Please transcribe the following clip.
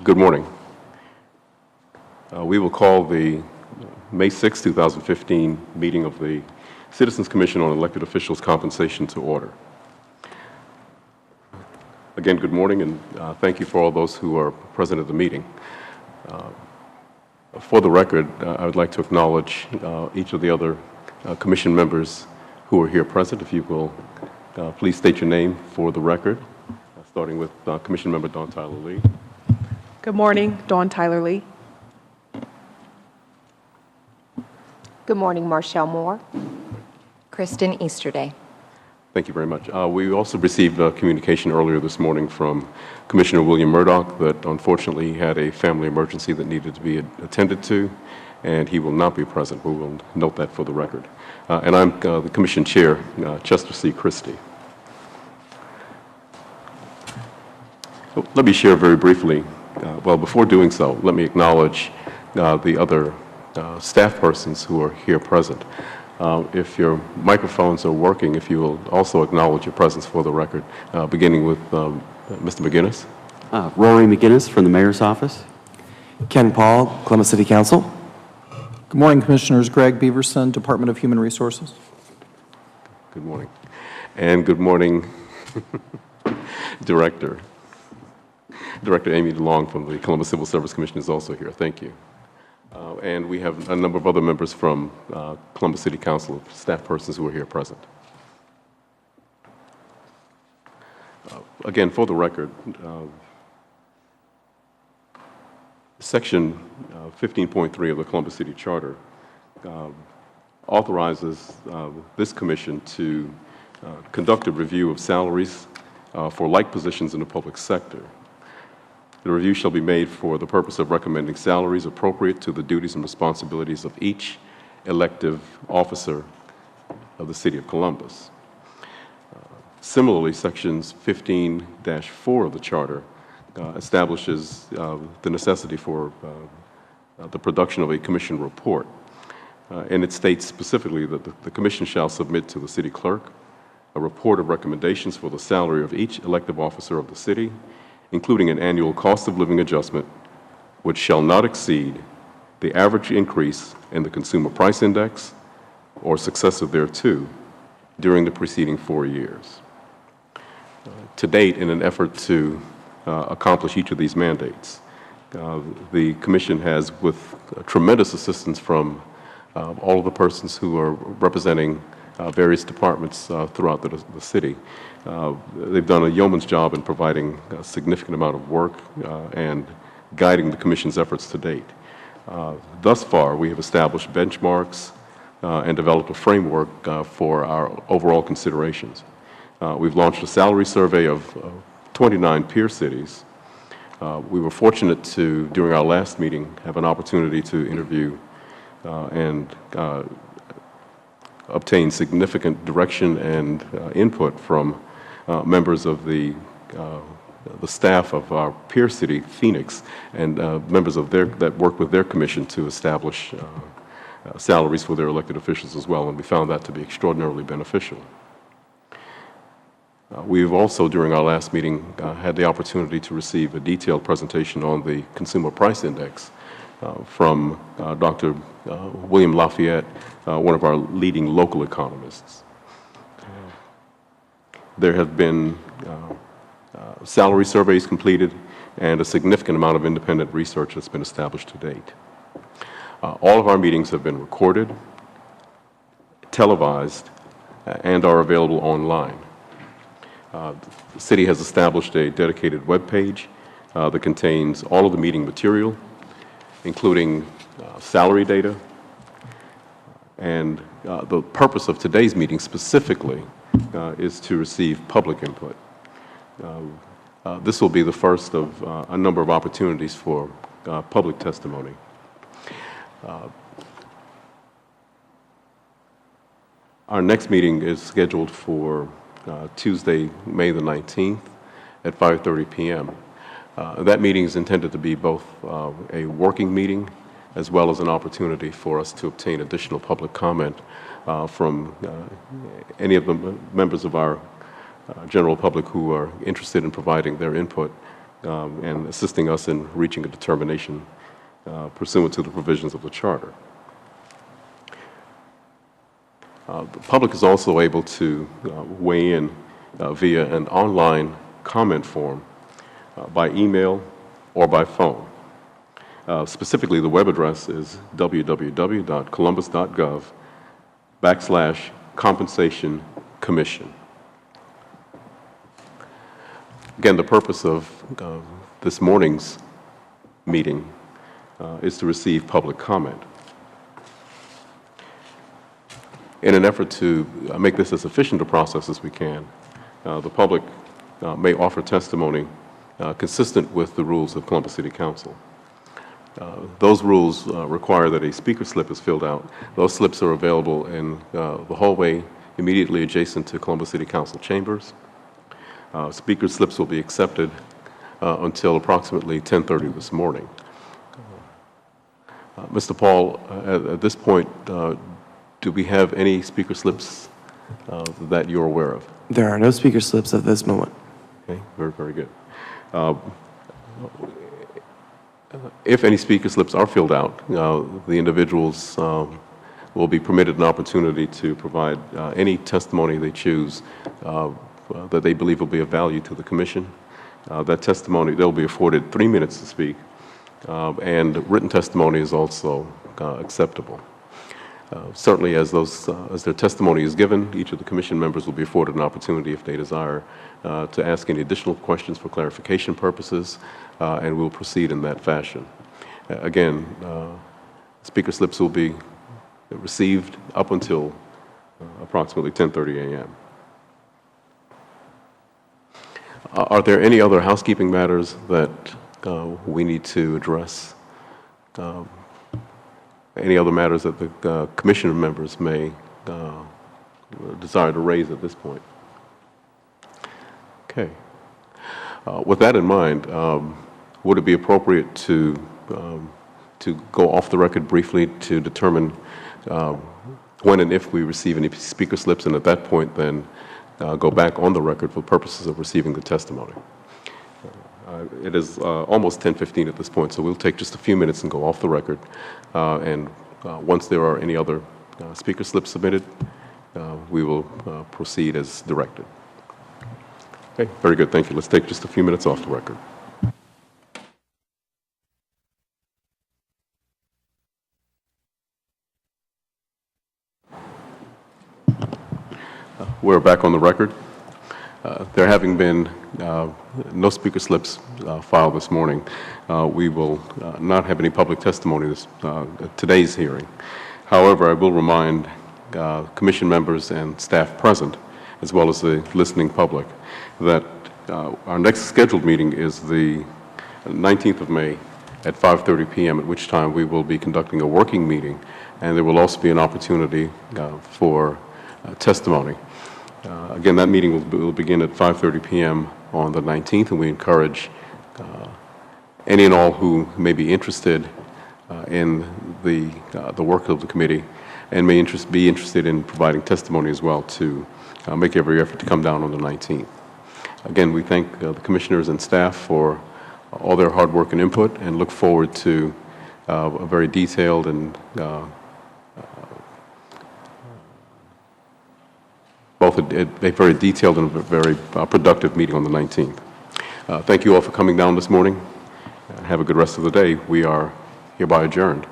Good morning. We will call the May 6, 2015 meeting of the Citizens Commission on Elected Officials' Compensation to order. Again, good morning, and thank you for all those who are present at the meeting. For the record, I would like to acknowledge each of the other commission members who are here present. If you will please state your name for the record, starting with Commission Member Dawn Tyler Lee. Good morning, Dawn Tyler Lee. Good morning, Marshall Moore. Kristen Easterday. Thank you very much. We also received communication earlier this morning from Commissioner William Murdoch that unfortunately he had a family emergency that needed to be attended to, and he will not be present. We will note that for the record. And I'm the Commission Chair, Chester C. Christie. Let me share very briefly. Well, before doing so, let me acknowledge the other staff persons who are here present. If your microphones are working, if you will also acknowledge your presence for the record, beginning with Mr. McGinnis. Rory McGinnis from the Mayor's Office. Ken Paul, Columbus City Council. Good morning, Commissioners. Greg Beaverson, Department of Human Resources. Good morning. And good morning, Director Amy DeLong from the Columbus Civil Service Commission is also here. Thank you. And we have a number of other members from Columbus City Council, staff persons who are here present. Again, for the record, Section 15.3 of the Columbus City Charter authorizes this commission to conduct a review of salaries for like positions in the public sector. The review shall be made for the purpose of recommending salaries appropriate to the duties and responsibilities of each elective officer of the City of Columbus. Similarly, Sections 15-4 of the Charter establishes the necessity for the production of a commission report. And it states specifically that the commission shall submit to the city clerk a report of recommendations for the salary of each elective officer of the city, including an annual cost of living adjustment, which shall not exceed the average increase in the Consumer Price Index or successive thereto during the preceding 4 years. To date, in an effort to accomplish each of these mandates, the Commission has, with tremendous assistance from all of the persons who are representing various departments throughout the city. They've done a yeoman's job in providing a significant amount of work and guiding the Commission's efforts to date. Thus far, we have established benchmarks and developed a framework for our overall considerations. We've launched a salary survey of 29 peer cities. We were fortunate to, during our last meeting, have an opportunity to interview and obtain significant direction and input from members of the staff of our peer city, Phoenix, and members of that work with their commission to establish salaries for their elected officials as well, and we found that to be extraordinarily beneficial. We've also, during our last meeting, had the opportunity to receive a detailed presentation on the Consumer Price Index from Dr. William Lafayette, one of our leading local economists. There have been salary surveys completed and a significant amount of independent research that's been established to date. All of our meetings have been recorded, televised, and are available online. The city has established a dedicated web page that contains all of the meeting material, including salary data, and the purpose of today's meeting specifically is to receive public input. This will be the first of a number of opportunities for public testimony. Our next meeting is scheduled for Tuesday, May the 19th at 5:30 p.m. That meeting is intended to be both a working meeting as well as an opportunity for us to obtain additional public comment from any of the members of our general public who are interested in providing their input and assisting us in reaching a determination pursuant to the provisions of the Charter. The public is also able to weigh in via an online comment form by email or by phone. Specifically, the web address is www.columbus.gov/compensation commission. Again, the purpose of this morning's meeting is to receive public comment. In an effort to make this as efficient a process as we can, the public may offer testimony consistent with the rules of Columbus City Council. Those rules require that a speaker slip is filled out. Those slips are available in the hallway immediately adjacent to Columbus City Council chambers. Speaker slips will be accepted until approximately 10:30 this morning. Mr. Paul, at this point, do we have any speaker slips that you're aware of? There are no speaker slips at this moment. Okay, very, very good. If any speaker slips are filled out, the individuals will be permitted an opportunity to provide any testimony they choose that they believe will be of value to the Commission. That testimony, they'll be afforded 3 minutes to speak, and written testimony is also acceptable. Certainly, as their testimony is given, each of the Commission members will be afforded an opportunity, if they desire, to ask any additional questions for clarification purposes, and we'll proceed in that fashion. Again, speaker slips will be received up until approximately 10:30 a.m. Are there any other housekeeping matters that we need to address? Any other matters that the Commission members may desire to raise at this point? Okay. With that in mind, would it be appropriate to go off the record briefly to determine when and if we receive any speaker slips, and at that point then go back on the record for purposes of receiving the testimony? It is almost 10:15 at this point, so we'll take just a few minutes and go off the record. And once there are any other speaker slips submitted, we will proceed as directed. Okay, very good. Thank you. Let's take just a few minutes off the record. We're back on the record. There having been no speaker slips filed this morning, we will not have any public testimony at today's hearing. However, I will remind Commission members and staff present, as well as the listening public, that our next scheduled meeting is the 19th of May at 5:30 p.m., at which time we will be conducting a working meeting, and there will also be an opportunity for testimony. Again, that meeting will begin at 5:30 p.m. on the 19th, and we encourage any and all who may be interested in the work of the committee and may be interested in providing testimony as well to make every effort to come down on the 19th. Again, we thank the commissioners and staff for all their hard work and input, and look forward to a very detailed and both a very detailed and a very productive meeting on the 19th. Thank you all for coming down this morning. Have a good rest of the day. We are hereby adjourned.